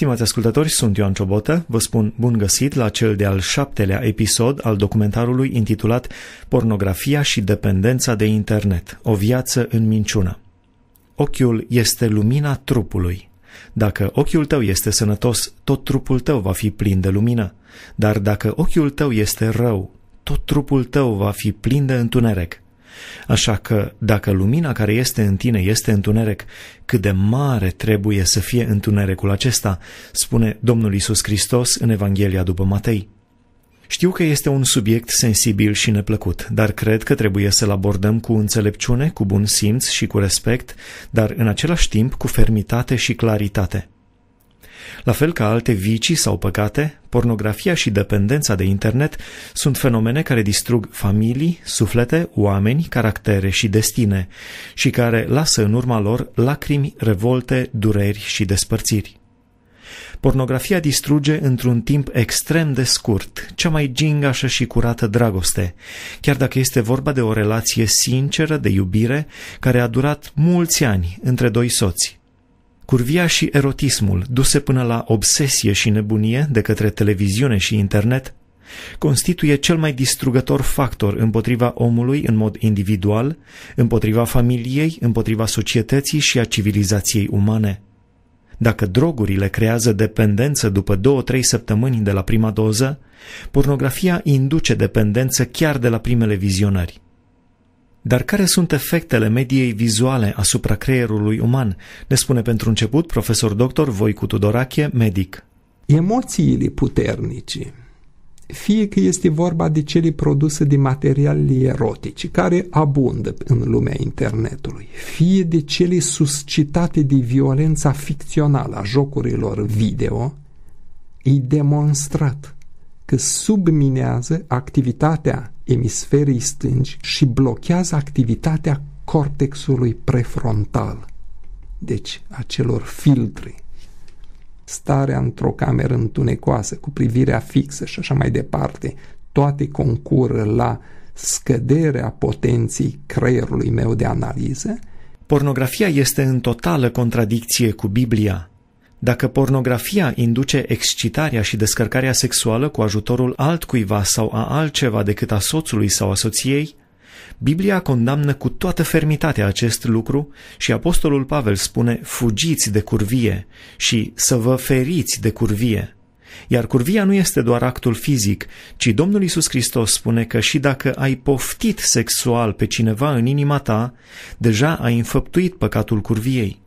Stimați ascultători, sunt Ioan Ciobotă, vă spun bun găsit la cel de-al 7-lea episod al documentarului intitulat Pornografia și dependența de internet, o viață în minciună. Ochiul este lumina trupului. Dacă ochiul tău este sănătos, tot trupul tău va fi plin de lumină, dar dacă ochiul tău este rău, tot trupul tău va fi plin de întuneric. Așa că, dacă lumina care este în tine este întuneric, cât de mare trebuie să fie întunericul acesta, spune Domnul Iisus Hristos în Evanghelia după Matei. Știu că este un subiect sensibil și neplăcut, dar cred că trebuie să-l abordăm cu înțelepciune, cu bun simț și cu respect, dar în același timp cu fermitate și claritate. La fel ca alte vicii sau păcate, pornografia și dependența de internet sunt fenomene care distrug familii, suflete, oameni, caractere și destine și care lasă în urma lor lacrimi, revolte, dureri și despărțiri. Pornografia distruge într-un timp extrem de scurt cea mai gingașă și curată dragoste, chiar dacă este vorba de o relație sinceră de iubire care a durat mulți ani între doi soți. Curvia și erotismul, duse până la obsesie și nebunie de către televiziune și internet, constituie cel mai distrugător factor împotriva omului în mod individual, împotriva familiei, împotriva societății și a civilizației umane. Dacă drogurile creează dependență după 2-3 săptămâni de la prima doză, pornografia induce dependență chiar de la primele vizionări. Dar care sunt efectele mediei vizuale asupra creierului uman? Ne spune pentru început profesor dr. Voicu Tudorache, medic. Emoțiile puternice, fie că este vorba de cele produse de materiale erotice, care abundă în lumea internetului, fie de cele suscitate de violența ficțională a jocurilor video, e demonstrat că subminează activitatea emisferii stângi și blochează activitatea cortexului prefrontal, deci acelor filtri. Starea într-o cameră întunecoasă, cu privirea fixă și așa mai departe, toate concură la scăderea potenței creierului meu de analiză. Pornografia este în totală contradicție cu Biblia. Dacă pornografia induce excitarea și descărcarea sexuală cu ajutorul altcuiva sau a altceva decât a soțului sau a soției, Biblia condamnă cu toată fermitatea acest lucru și apostolul Pavel spune fugiți de curvie și să vă feriți de curvie. Iar curvia nu este doar actul fizic, ci Domnul Iisus Hristos spune că și dacă ai poftit sexual pe cineva în inima ta, deja ai înfăptuit păcatul curviei.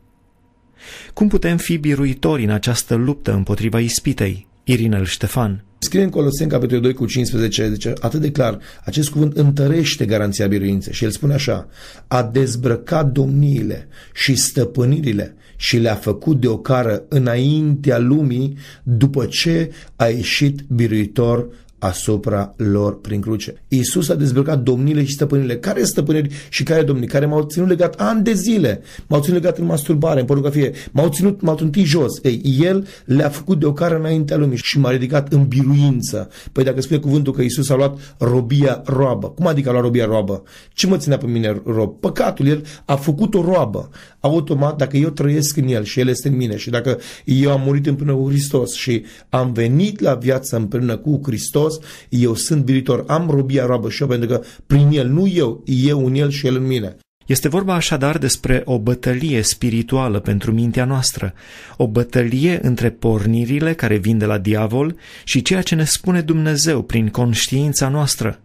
Cum putem fi biruitori în această luptă împotriva ispitei? Irinel Ștefan. Scrie în Coloseni, capitolul 2 cu 15, zice atât de clar, acest cuvânt întărește garanția biruinței și el spune așa: a dezbrăcat domniile și stăpânirile și le-a făcut de ocară înaintea lumii după ce a ieșit biruitor asupra lor prin cruce. Iisus a dezbrăcat domnile și stăpânile. Care stăpâniri și care domnii? Care m-au ținut legat ani de zile, m-au ținut legat în masturbare, în pornografie, m-au ținut jos. Ei, el le-a făcut de ocară înaintea lumii și m-a ridicat în biruință. Păi dacă spune cuvântul că Iisus a luat robia roabă, cum adică a luat robia roabă? Ce mă ținea pe mine rob? Păcatul, el a făcut o roabă. Automat, dacă eu trăiesc în el și el este în mine și dacă eu am murit împreună cu Hristos și am venit la viață împreună cu Hristos, eu sunt biruitor, am robia roabă și eu, pentru că prin el, nu eu în el și el în mine. Este vorba așadar despre o bătălie spirituală pentru mintea noastră, o bătălie între pornirile care vin de la diavol și ceea ce ne spune Dumnezeu prin conștiința noastră.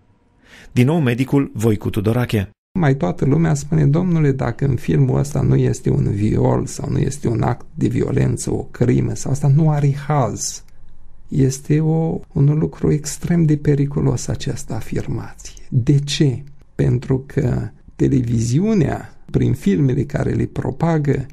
Din nou medicul Voicu Tudorache. Mai toată lumea spune: domnule, dacă în filmul ăsta nu este un viol sau nu este un act de violență, o crimă sau asta, nu are haz. Este un lucru extrem de periculos această afirmație. De ce? Pentru că televiziunea, prin filmele care le propagă,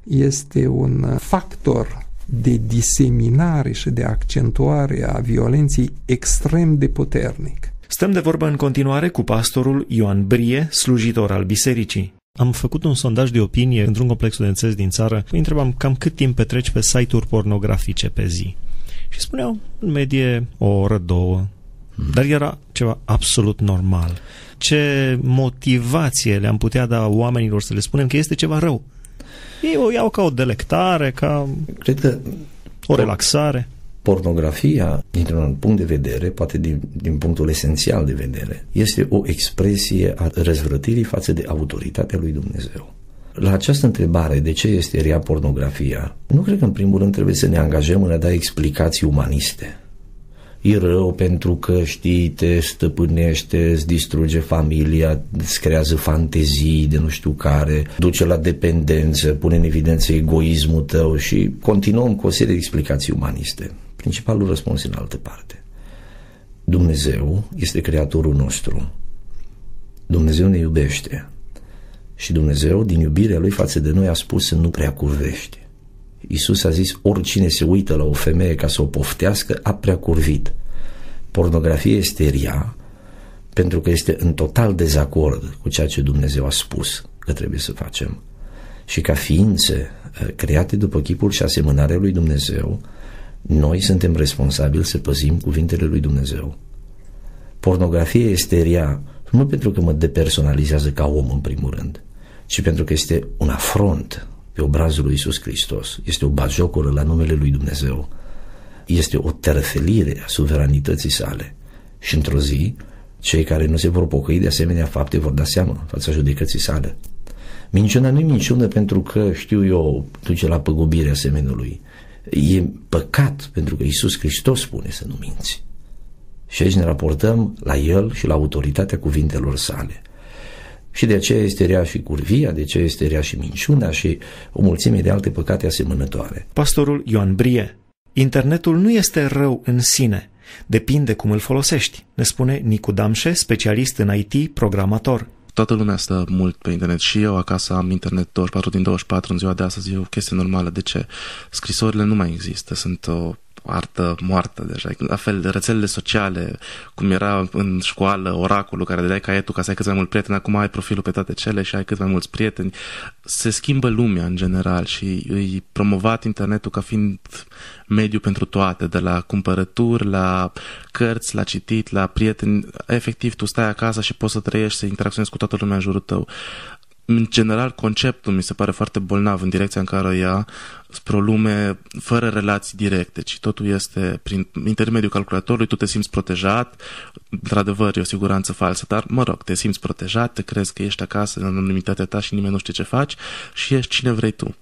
este un factor de diseminare și de accentuare a violenței extrem de puternic. Stăm de vorbă în continuare cu pastorul Ioan Brie, slujitor al bisericii. Am făcut un sondaj de opinie într-un complex studențesc din țară. Îi întrebam cam cât timp petreci pe site-uri pornografice pe zi. Și spuneau, în medie, o oră, 2. Dar era ceva absolut normal. Ce motivație le-am putea da oamenilor să le spunem că este ceva rău? Ei o iau ca o delectare, ca cred că O relaxare? Pornografia, dintr-un punct de vedere, poate din punctul esențial de vedere, este o expresie a răzvrătirii față de autoritatea lui Dumnezeu. La această întrebare, de ce este rea pornografia, nu cred că în primul rând trebuie să ne angajăm în a da explicații umaniste. E rău pentru că, știi, te stăpânește, îți distruge familia, îți creează fantezii de nu știu care, duce la dependență, pune în evidență egoismul tău și continuăm cu o serie de explicații umaniste. Principalul răspuns în altă parte. Dumnezeu este creatorul nostru. Dumnezeu ne iubește. Și Dumnezeu, din iubirea Lui față de noi, a spus să nu prea curvești. Iisus a zis, oricine se uită la o femeie ca să o poftească, a prea curvit. Pornografia este rea pentru că este în total dezacord cu ceea ce Dumnezeu a spus că trebuie să facem. Și ca ființe create după chipul și asemănarea lui Dumnezeu, noi suntem responsabili să păzim cuvintele lui Dumnezeu. Pornografia este rea nu pentru că mă depersonalizează ca om în primul rând, ci pentru că este un afront pe obrazul lui Iisus Hristos, este o batjocură la numele lui Dumnezeu, este o tărăfelire a suveranității sale. Și într-o zi, cei care nu se vor pocăi de asemenea fapte vor da seama în fața judecății sale. Minciuna nu e minciună pentru că, știu eu, duce la păgubirea semenului. E păcat pentru că Iisus Hristos spune să nu minți. Și aici ne raportăm la El și la autoritatea cuvintelor sale. Și de aceea este rea și curvia, de aceea este rea și minciuna și o mulțime de alte păcate asemănătoare. Pastorul Ioan Brie. Internetul nu este rău în sine, depinde cum îl folosești, ne spune Nicu Damșe, specialist în IT, programator. Toată lumea stă mult pe internet și eu acasă am internet 24 din 24 în ziua de astăzi, e o chestie normală. De ce? Scrisorile nu mai există, sunt o artă moartă deja. La fel, rețelele sociale, cum era în școală, oracolul care dădeai caietul ca să ai cât mai mulți prieteni, acum ai profilul pe toate cele și ai cât mai mulți prieteni. Se schimbă lumea în general și îi promovat internetul ca fiind mediu pentru toate, de la cumpărături, la cărți, la citit, la prieteni. Efectiv, tu stai acasă și poți să trăiești, să interacționezi cu toată lumea în jurul tău. În general, conceptul mi se pare foarte bolnav în direcția în care ia spre o lume fără relații directe, ci totul este prin intermediul calculatorului, tu te simți protejat, într-adevăr e o siguranță falsă, dar mă rog, te simți protejat, te crezi că ești acasă în anonimitatea ta și nimeni nu știe ce faci și ești cine vrei tu.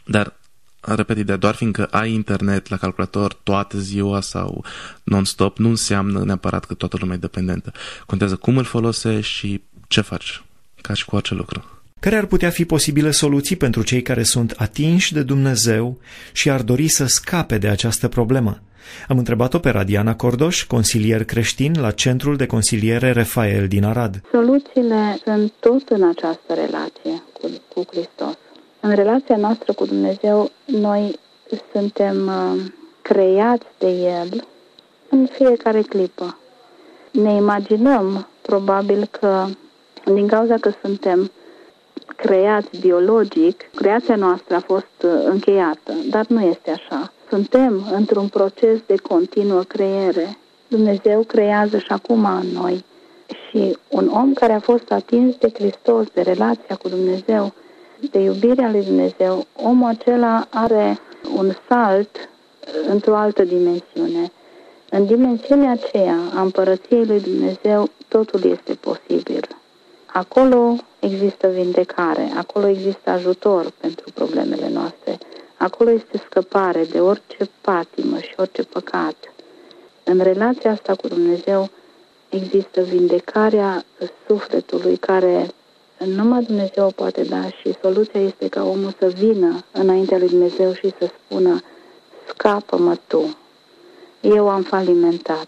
Dar, repet, ideea, doar fiindcă ai internet la calculator toată ziua sau non-stop, nu înseamnă neapărat că toată lumea e dependentă. Contează cum îl folosești și ce faci, ca și cu orice lucru. Care ar putea fi posibile soluții pentru cei care sunt atinși de Dumnezeu și ar dori să scape de această problemă? Am întrebat-o pe Radiana Cordoș, consilier creștin la Centrul de Consiliere Refael din Arad. Soluțiile sunt tot în această relație cu Hristos. În relația noastră cu Dumnezeu, noi suntem creați de El în fiecare clipă. Ne imaginăm probabil că din cauza că suntem creați biologic, creația noastră a fost încheiată, dar nu este așa. Suntem într-un proces de continuă creere. Dumnezeu creează și acum în noi. Și un om care a fost atins de Hristos, de relația cu Dumnezeu, de iubirea lui Dumnezeu, omul acela are un salt într-o altă dimensiune. În dimensiunea aceea a împărăției lui Dumnezeu, totul este posibil. Acolo există vindecare, acolo există ajutor pentru problemele noastre, acolo este scăpare de orice patimă și orice păcat. În relația asta cu Dumnezeu există vindecarea sufletului care numai Dumnezeu o poate da și soluția este ca omul să vină înaintea lui Dumnezeu și să spună: scapă-mă tu, eu am falimentat,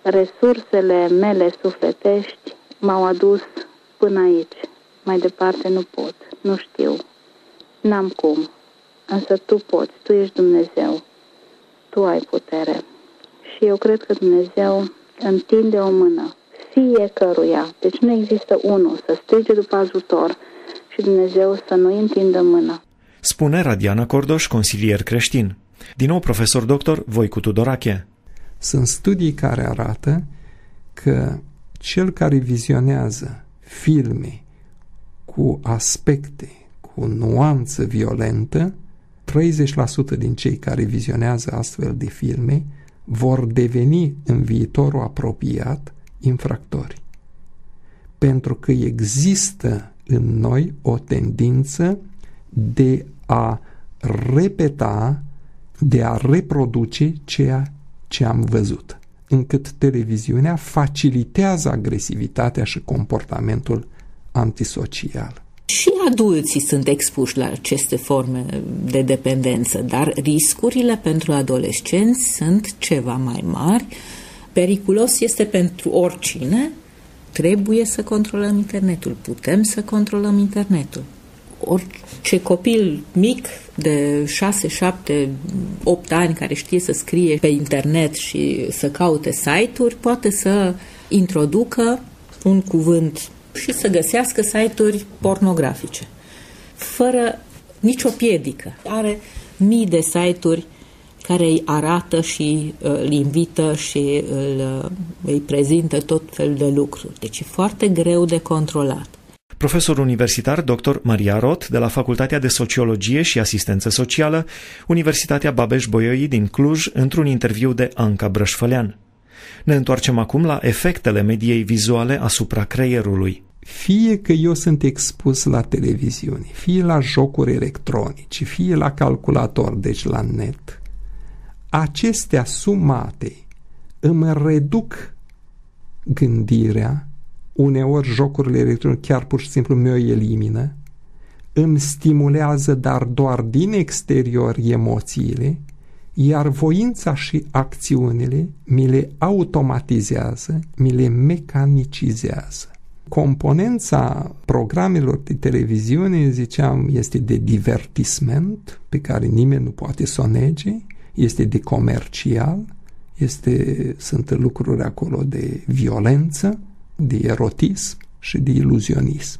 resursele mele sufletești m-au adus până aici, mai departe nu pot, nu știu, n-am cum, însă Tu poți, Tu ești Dumnezeu, Tu ai putere. Și eu cred că Dumnezeu întinde o mână fiecăruia, deci nu există unul să strige după ajutor și Dumnezeu să nu întindă mâna. Spune Radiana Cordoș, consilier creștin. Din nou profesor doctor Voicu Tudorache. Sunt studii care arată că cel care vizionează filme cu aspecte, cu nuanță violentă, 30% din cei care vizionează astfel de filme vor deveni în viitorul apropiat infractori. Pentru că există în noi o tendință de a repeta, de a reproduce ceea ce am văzut, încât televiziunea facilitează agresivitatea și comportamentul antisocial. Și adulții sunt expuși la aceste forme de dependență, dar riscurile pentru adolescenți sunt ceva mai mari. Periculos este pentru oricine. Trebuie să controlăm internetul, putem să controlăm internetul. Orice copil mic de 6, 7, 8 ani care știe să scrie pe internet și să caute site-uri, poate să introducă un cuvânt și să găsească site-uri pornografice, fără nicio piedică. Are mii de site-uri care îi arată și îl invită și îi prezintă tot felul de lucruri. Deci e foarte greu de controlat. Profesor universitar dr. Maria Roth de la Facultatea de Sociologie și Asistență Socială, Universitatea Babeș-Bolyai din Cluj, într-un interviu de Anca Brășfălean. Ne întoarcem acum la efectele mediei vizuale asupra creierului. Fie că eu sunt expus la televiziune, fie la jocuri electronice, fie la calculator, deci la net, acestea sumate îmi reduc gândirea, uneori jocurile electronice chiar pur și simplu mi-o elimină, îmi stimulează, dar doar din exterior emoțiile, iar voința și acțiunile mi le automatizează, mi le mecanicizează. Componența programelor de televiziune, ziceam, este de divertisment, pe care nimeni nu poate să o nege, este de comercial, sunt lucruri acolo de violență, de erotism și de iluzionism.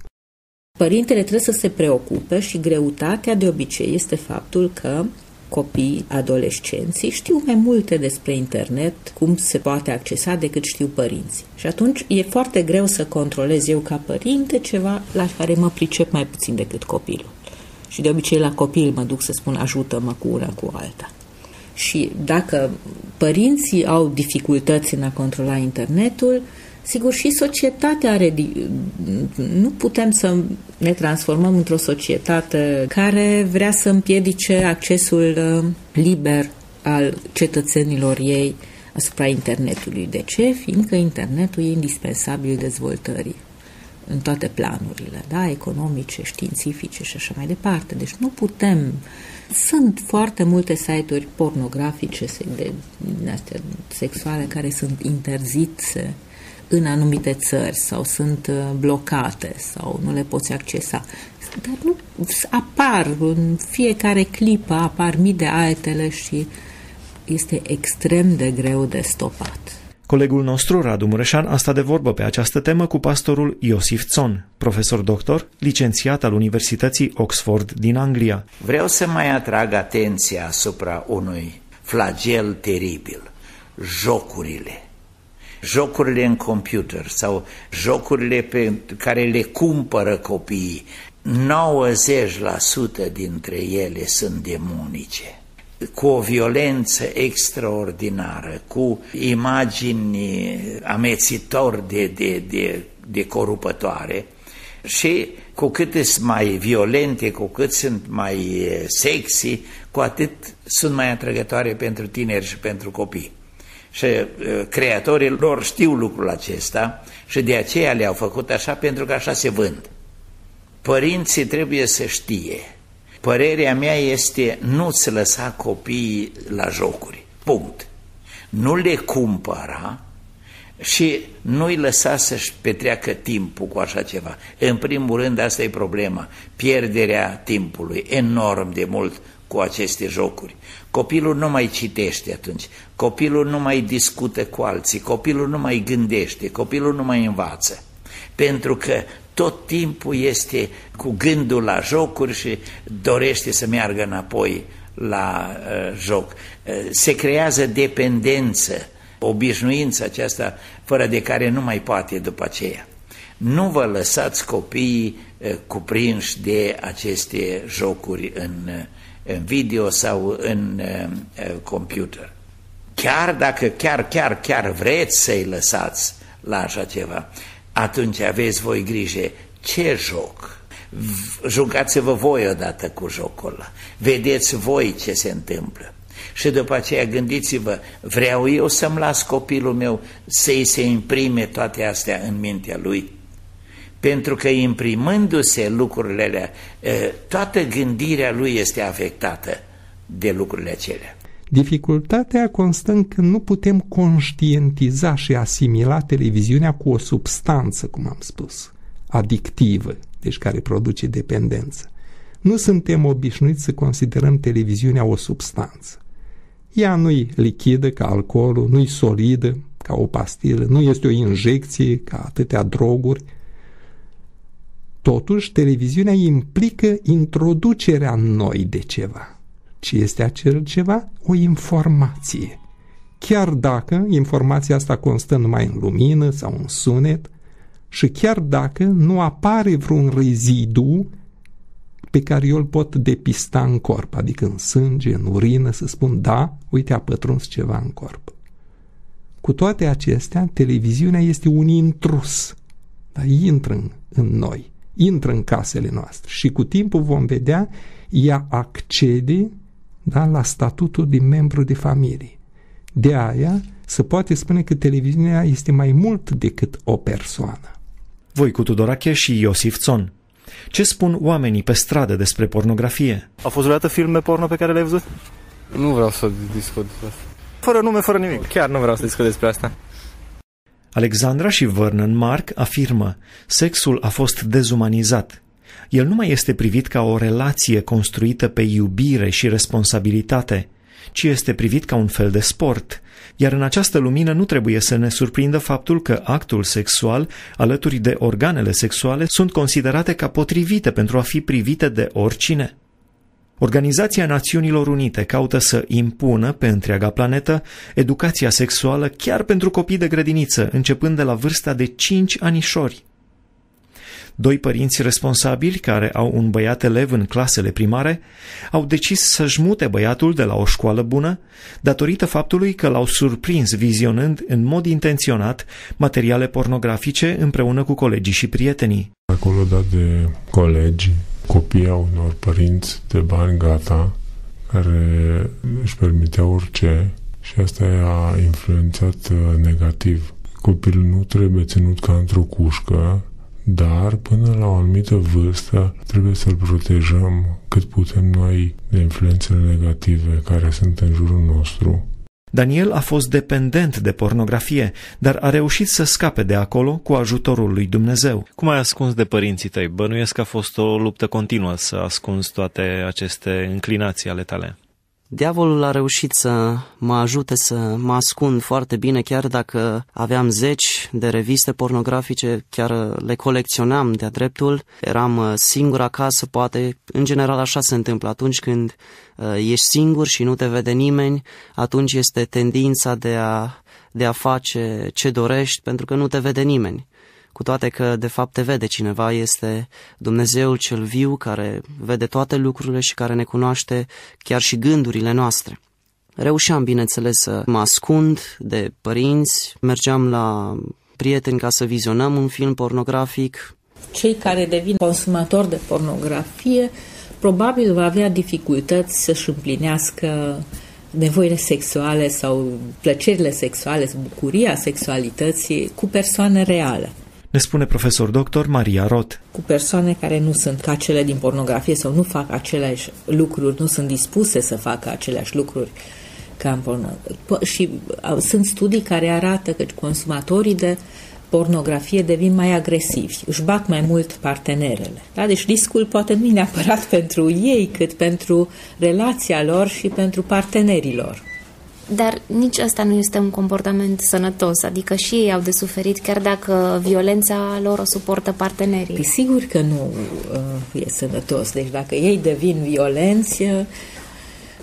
Părintele trebuie să se preocupe și greutatea de obicei este faptul că copiii, adolescenții știu mai multe despre internet, cum se poate accesa decât știu părinții. Și atunci e foarte greu să controlez eu ca părinte ceva la care mă pricep mai puțin decât copilul. Și de obicei la copil mă duc să spun ajută-mă cu una cu alta. Și dacă părinții au dificultăți în a controla internetul, sigur și societatea are... Nu putem să ne transformăm într-o societate care vrea să împiedice accesul liber al cetățenilor ei asupra internetului. De ce? Fiindcă internetul e indispensabil dezvoltării în toate planurile, da? Economice, științifice și așa mai departe. Deci nu putem... Sunt foarte multe site-uri pornografice astea sexuale care sunt interzise în anumite țări sau sunt blocate sau nu le poți accesa. Dar nu apar, în fiecare clipă apar mii de altele și este extrem de greu de stopat. Colegul nostru, Radu Mureșan, a stat de vorbă pe această temă cu pastorul Iosif Țon, profesor doctor, licențiat al Universității Oxford din Anglia. Vreau să mai atrag atenția asupra unui flagel teribil, jocurile. Jocurile în computer sau jocurile pe care le cumpără copiii, 90% dintre ele sunt demonice, cu o violență extraordinară, cu imagini amețitori de corupătoare și cu cât sunt mai violente, cu cât sunt mai sexy, cu atât sunt mai atrăgătoare pentru tineri și pentru copii. Și creatorii lor știu lucrul acesta și de aceea le-au făcut așa, pentru că așa se vând. Părinții trebuie să știe. Părerea mea este nu-ți lăsa copiii la jocuri. Punct. Nu le cumpăra și nu-i lăsa să-și petreacă timpul cu așa ceva. În primul rând, asta e problema. Pierderea timpului enorm de mult cu aceste jocuri. Copilul nu mai citește atunci, copilul nu mai discută cu alții, copilul nu mai gândește, copilul nu mai învață. Pentru că tot timpul este cu gândul la jocuri și dorește să meargă înapoi la joc. Se creează dependență, obișnuința aceasta fără de care nu mai poate după aceea. Nu vă lăsați copiii cuprinși de aceste jocuri în video sau în computer. Chiar dacă chiar vreți să-i lăsați la așa ceva, atunci aveți voi grijă ce joc. Jucați-vă voi odată cu jocul ăla. Vedeți voi ce se întâmplă. Și după aceea gândiți-vă, vreau eu să-mi las copilul meu să-i se imprime toate astea în mintea lui? Pentru că imprimându-se lucrurile alea, toată gândirea lui este afectată de lucrurile acelea. Dificultatea constă în că nu putem conștientiza și asimila televiziunea cu o substanță, cum am spus, adictivă, deci care produce dependență. Nu suntem obișnuiți să considerăm televiziunea o substanță. Ea nu-i lichidă ca alcoolul, nu-i solidă ca o pastilă, nu este o injecție ca atâtea droguri. Totuși, televiziunea implică introducerea în noi de ceva. Ce este acel ceva? O informație. Chiar dacă informația asta constă numai în lumină sau în sunet și chiar dacă nu apare vreun rezidu pe care eu îl pot depista în corp, adică în sânge, în urină, să spun, da, uite, a pătruns ceva în corp. Cu toate acestea, televiziunea este un intrus, dar intră în noi, intră în casele noastre și cu timpul vom vedea, ea accede, da, la statutul de membru de familie. De aia se poate spune că televiziunea este mai mult decât o persoană. Voicu Tudorache și Iosif Țon. Ce spun oamenii pe stradă despre pornografie? Au fost vreodată filme porno pe care le-ai văzut? Nu vreau să discut despre asta. Fără nume, fără nimic. Chiar nu vreau să discut despre asta. Alexandra și Vernon Mark afirmă: sexul a fost dezumanizat. El nu mai este privit ca o relație construită pe iubire și responsabilitate, ci este privit ca un fel de sport. Iar în această lumină nu trebuie să ne surprindă faptul că actul sexual, alături de organele sexuale, sunt considerate ca potrivite pentru a fi privite de oricine. Organizația Națiunilor Unite caută să impună pe întreaga planetă educația sexuală chiar pentru copii de grădiniță, începând de la vârsta de 5 anișori. Doi părinți responsabili care au un băiat elev în clasele primare au decis să-și mute băiatul de la o școală bună datorită faptului că l-au surprins vizionând în mod intenționat materiale pornografice împreună cu colegii și prietenii. Acolo dat de colegi, copii au unor părinți de bani gata, care își permiteau orice și asta a influențat negativ. Copilul nu trebuie ținut ca într-o cușcă, dar până la o anumită vârstă trebuie să-l protejăm cât putem noi de influențele negative care sunt în jurul nostru. Daniel a fost dependent de pornografie, dar a reușit să scape de acolo cu ajutorul lui Dumnezeu. Cum ai ascuns de părinții tăi? Bănuiesc că a fost o luptă continuă să ascunzi toate aceste înclinații ale tale. Diavolul a reușit să mă ajute să mă ascund foarte bine, chiar dacă aveam 10 de reviste pornografice, chiar le colecționam de-a dreptul, eram singur acasă, poate, în general așa se întâmplă, atunci când ești singur și nu te vede nimeni, atunci este tendința de a face ce dorești, pentru că nu te vede nimeni. Cu toate că, de fapt, te vede cineva, este Dumnezeul cel viu care vede toate lucrurile și care ne cunoaște chiar și gândurile noastre. Reușeam, bineînțeles, să mă ascund de părinți, mergeam la prieteni ca să vizionăm un film pornografic. Cei care devin consumatori de pornografie probabil va avea dificultăți să-și împlinească nevoile sexuale sau plăcerile sexuale, bucuria sexualității cu persoane reale. Ne spune profesor doctor Maria Roth. Cu persoane care nu sunt ca cele din pornografie sau nu fac aceleași lucruri, nu sunt dispuse să facă aceleași lucruri ca în pornografie. Și sunt studii care arată că consumatorii de pornografie devin mai agresivi, își bat mai mult partenerele. Da? Deci riscul poate nu e neapărat pentru ei, cât pentru relația lor și pentru partenerii lor. Dar nici ăsta nu este un comportament sănătos, adică și ei au de suferit, chiar dacă violența lor o suportă partenerii. Păi sigur că nu e sănătos, deci dacă ei devin violenți,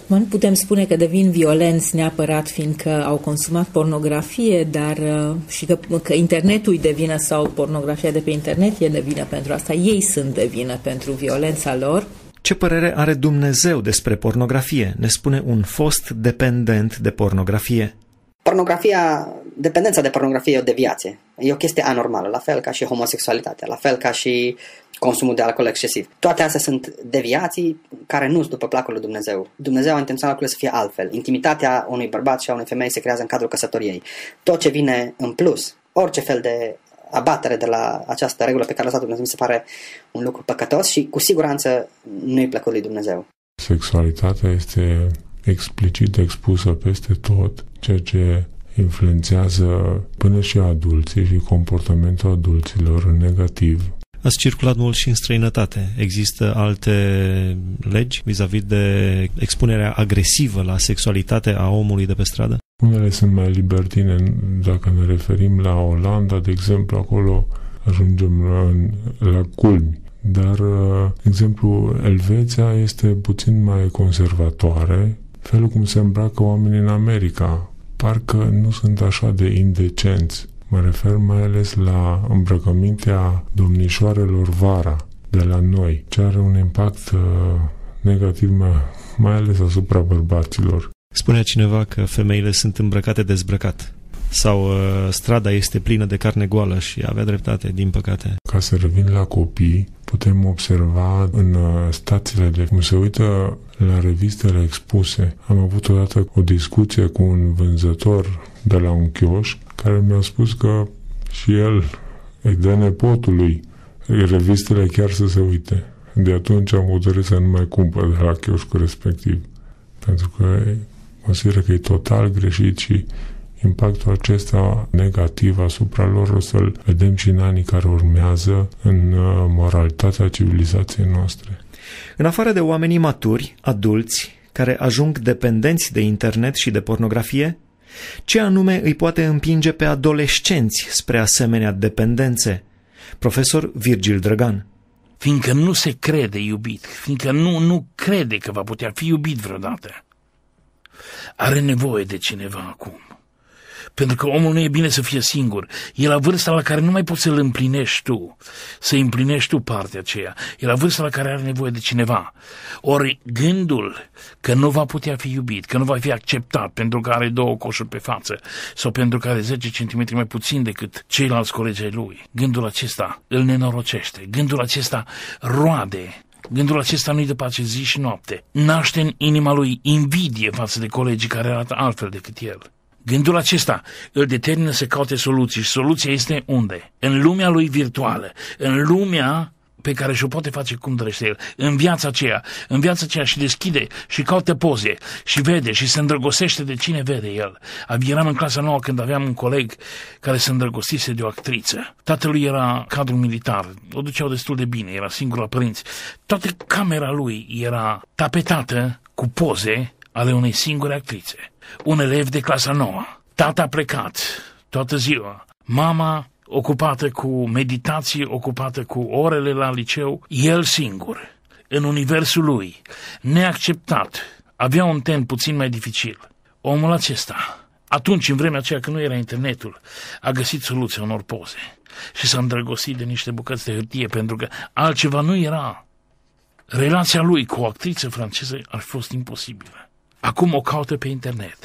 nu putem spune că devin violenți neapărat fiindcă au consumat pornografie, dar și că internetul îi devină sau pornografia de pe internet e de vină pentru asta. Ei sunt de vină pentru violența lor. Ce părere are Dumnezeu despre pornografie? Ne spune un fost dependent de pornografie. Dependența de pornografie e o deviație. E o chestie anormală, la fel ca și homosexualitatea, la fel ca și consumul de alcool excesiv. Toate astea sunt deviații care nu sunt după placul lui Dumnezeu. Dumnezeu a intenționat lucrurile să fie altfel. Intimitatea unui bărbat și a unei femei se creează în cadrul căsătoriei. Tot ce vine în plus, orice fel de abatere de la această regulă pe care a lăsat Dumnezeu, mi se pare un lucru păcătos și cu siguranță nu-i plăcut lui Dumnezeu. Sexualitatea este explicit expusă peste tot, ceea ce influențează până și adulții și comportamentul adulților în negativ. Ați circulat mult și în străinătate. Există alte legi vis-a-vis de expunerea agresivă la sexualitate a omului de pe stradă? Unele sunt mai libertine. Dacă ne referim la Olanda, de exemplu, acolo ajungem la culmi. Dar, de exemplu, Elveția este puțin mai conservatoare. Felul cum se îmbracă oamenii în America, parcă nu sunt așa de indecenți. Mă refer mai ales la îmbrăcămintea domnișoarelor vara de la noi, ce are un impact negativ mai ales asupra bărbaților. Spunea cineva că femeile sunt îmbrăcate dezbrăcat sau strada este plină de carne goală și avea dreptate, din păcate. Ca să revin la copii, putem observa în stațiile de cum se uită la revistele expuse. Am avut odată o discuție cu un vânzător de la un chioșc care mi-a spus că și el îi dă nepotului revistele chiar să se uite. De atunci am hotărât să nu mai cumpăr de la chioșcul respectiv, pentru că consider că e total greșit și impactul acesta negativ asupra lor o să-l vedem și în anii care urmează în moralitatea civilizației noastre. În afară de oamenii maturi, adulți, care ajung dependenți de internet și de pornografie, ce anume îi poate împinge pe adolescenți spre asemenea dependențe? Profesor Virgil Drăgan. Fiindcă nu se crede iubit, fiindcă nu crede că va putea fi iubit vreodată, are nevoie de cineva acum. Pentru că omul nu e bine să fie singur. E la vârsta la care nu mai poți să-l împlinești tu, să împlinești tu partea aceea. E la vârsta la care are nevoie de cineva. Ori gândul că nu va putea fi iubit, că nu va fi acceptat pentru că are 2 coșuri pe față sau pentru că are 10 cm mai puțin decât ceilalți colegi ai lui, gândul acesta îl nenorocește. Gândul acesta roade. Gândul acesta nu-i de pace zi și noapte. Naște în inima lui invidie față de colegii care arată altfel decât el. Gândul acesta îl determină să caute soluții și soluția este unde? În lumea lui virtuală, în lumea pe care și-o poate face cum dorește el, în viața aceea și deschide și caută poze și vede și se îndrăgostește de cine vede el. Eram în clasa 9 când aveam un coleg care se îndrăgostise de o actriță. Tatălui era cadru militar, o duceau destul de bine, era singur la părinți. Toată camera lui era tapetată cu poze ale unei singure actrițe. Un elev de clasa 9. Tata a plecat toată ziua. Mama ocupată cu meditații, ocupată cu orele la liceu. El singur, în universul lui, neacceptat. Avea un ten puțin mai dificil. Omul acesta, atunci, în vremea aceea când nu era internetul, a găsit soluția unor poze și s-a îndrăgostit de niște bucăți de hârtie, pentru că altceva nu era. Relația lui cu o actriță franceză ar fi fost imposibilă. Acum o caută pe internet,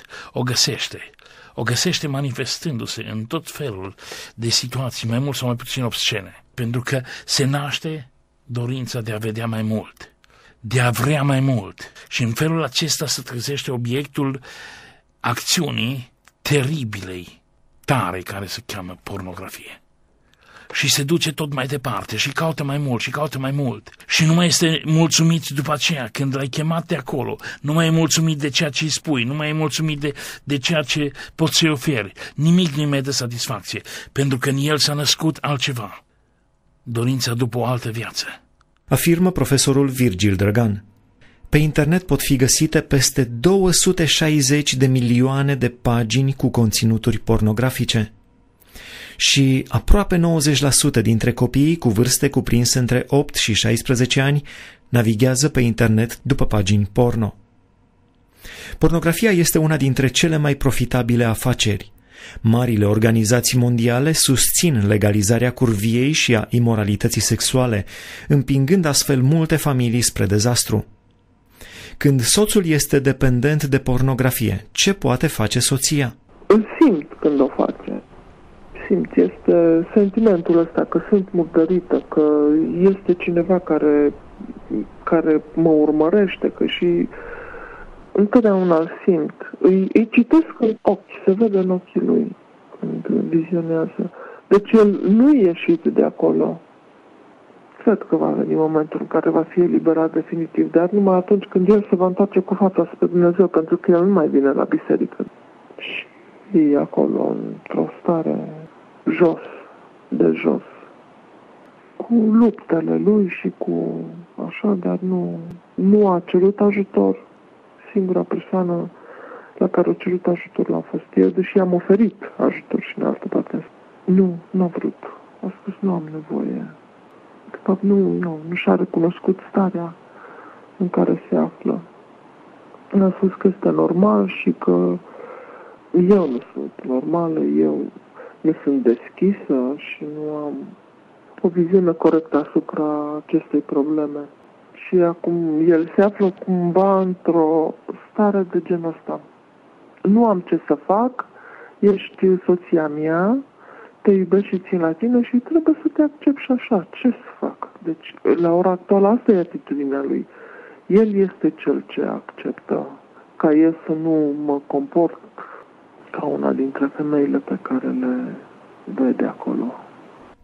o găsește manifestându-se în tot felul de situații, mai mult sau mai puțin obscene, pentru că se naște dorința de a vedea mai mult, de a vrea mai mult și în felul acesta se trezește obiectul acțiunii teribilei, tare, care se cheamă pornografie. Și se duce tot mai departe și caută mai mult și caută mai mult. Și nu mai este mulțumit după aceea când l-ai chemat de acolo. Nu mai e mulțumit de ceea ce îi spui, nu mai e mulțumit de ceea ce poți să-i oferi. Nimic nu-i mai dă satisfacție, pentru că în el s-a născut altceva. Dorința după o altă viață. Afirmă profesorul Virgil Drăgan. Pe internet pot fi găsite peste 260 de milioane de pagini cu conținuturi pornografice. Și aproape 90% dintre copiii cu vârste cuprinse între 8 și 16 ani navighează pe internet după pagini porno. Pornografia este una dintre cele mai profitabile afaceri. Marile organizații mondiale susțin legalizarea curviei și a imoralității sexuale, împingând astfel multe familii spre dezastru. Când soțul este dependent de pornografie, ce poate face soția? Îl simt când o face. Este sentimentul ăsta că sunt murdărită, că este cineva care mă urmărește, că și întotdeauna îl simt. Îi citesc în ochi, se vede în ochii lui când vizionează. Deci el nu e ieșit de acolo. Cred că va veni momentul în care va fi eliberat definitiv, dar numai atunci când el se va întoarce cu fața spre Dumnezeu, pentru că el nu mai vine la biserică. Și e acolo într-o stare de jos, cu luptele lui și cu așa, dar nu a cerut ajutor. Singura persoană la care a cerut ajutor l-am fost eu, deși am oferit ajutor și în altă parte. Nu a vrut. A spus, nu am nevoie. De fapt, nu și-a recunoscut starea în care se află. A spus că este normal și că eu nu sunt normală, eu nu sunt deschisă și nu am o viziune corectă asupra acestei probleme. Și acum el se află cumva într-o stare de genul ăsta. Nu am ce să fac, ești soția mea, te iubesc și țin la tine și trebuie să te accept și așa. Ce să fac? Deci, la ora actuală, asta e atitudinea lui. El este cel ce acceptă ca eu să nu mă comport ca una dintre femeile pe care le vede acolo.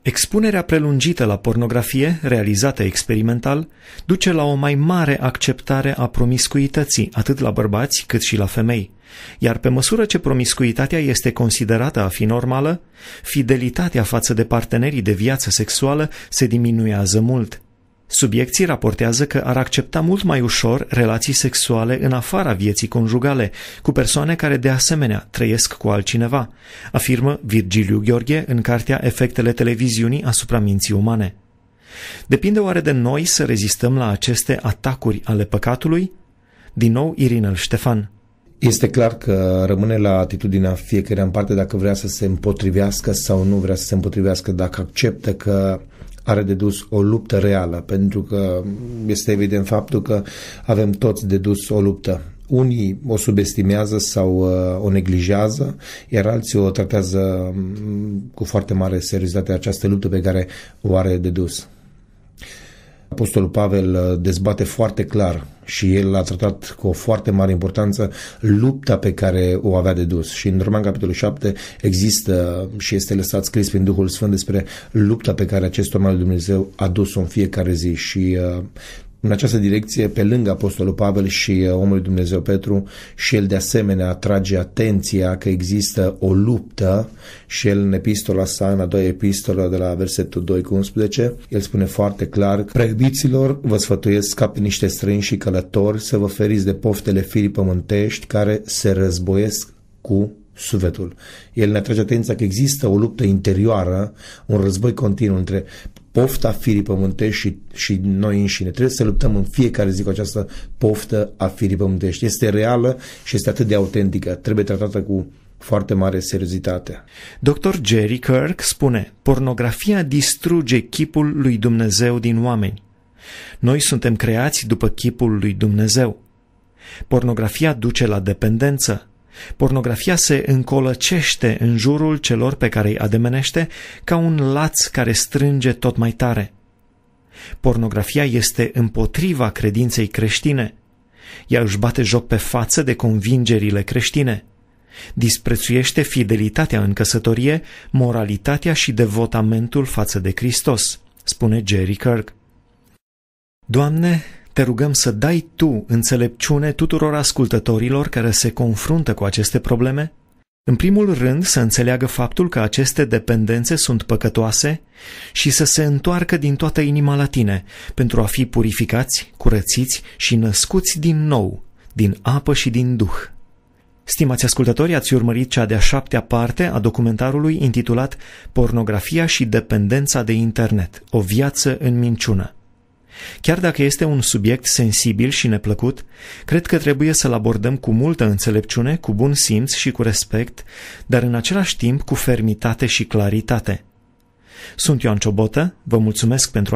Expunerea prelungită la pornografie, realizată experimental, duce la o mai mare acceptare a promiscuității, atât la bărbați cât și la femei. Iar pe măsură ce promiscuitatea este considerată a fi normală, fidelitatea față de partenerii de viață sexuală se diminuează mult. Subiecții raportează că ar accepta mult mai ușor relații sexuale în afara vieții conjugale, cu persoane care de asemenea trăiesc cu altcineva, afirmă Virgiliu Gheorghe în cartea Efectele televiziunii asupra minții umane. Depinde oare de noi să rezistăm la aceste atacuri ale păcatului? Din nou Irinel Ștefan. Este clar că rămâne la atitudinea fiecăruia în parte dacă vrea să se împotrivească sau nu vrea să se împotrivească, dacă acceptă că are de dus o luptă reală, pentru că este evident faptul că avem toți de dus o luptă. Unii o subestimează sau o neglijează, iar alții o tratează cu foarte mare seriozitate această luptă pe care o are de dus. Apostolul Pavel dezbate foarte clar și el a tratat cu o foarte mare importanță lupta pe care o avea de dus. Și în Roman capitolul 7 există și este lăsat scris prin Duhul Sfânt despre lupta pe care acest om al lui Dumnezeu a dus-o în fiecare zi. Și în această direcție, pe lângă Apostolul Pavel și omul lui Dumnezeu Petru, și el de asemenea atrage atenția că există o luptă și el în epistola sa, în a doua epistolă de la versetul 2-11, el spune foarte clar: Preiubiților, vă sfătuiesc ca pe niște străini și călători să vă feriți de poftele firii pământești care se războiesc cu sufletul. El ne atrage atenția că există o luptă interioară, un război continuu între pofta firii pământești și noi înșine. Trebuie să luptăm în fiecare zi cu această poftă a firii pământești. Este reală și este atât de autentică. Trebuie tratată cu foarte mare seriozitate. Dr. Jerry Kirk spune: pornografia distruge chipul lui Dumnezeu din oameni. Noi suntem creați după chipul lui Dumnezeu. Pornografia duce la dependență. Pornografia se încolăcește în jurul celor pe care îi ademenește ca un laț care strânge tot mai tare. Pornografia este împotriva credinței creștine. Ea își bate joc pe față de convingerile creștine. Disprețuiește fidelitatea în căsătorie, moralitatea și devotamentul față de Hristos, spune Jerry Kirk. Doamne, te rugăm să dai Tu înțelepciune tuturor ascultătorilor care se confruntă cu aceste probleme, în primul rând să înțeleagă faptul că aceste dependențe sunt păcătoase și să se întoarcă din toată inima la Tine pentru a fi purificați, curățiți și născuți din nou, din apă și din Duh. Stimați ascultători, ați urmărit cea de-a 7-a parte a documentarului intitulat Pornografia și dependența de internet, o viață în minciună. Chiar dacă este un subiect sensibil și neplăcut, cred că trebuie să-l abordăm cu multă înțelepciune, cu bun simț și cu respect, dar în același timp cu fermitate și claritate. Sunt Ioan Ciobotă, vă mulțumesc pentru atenție.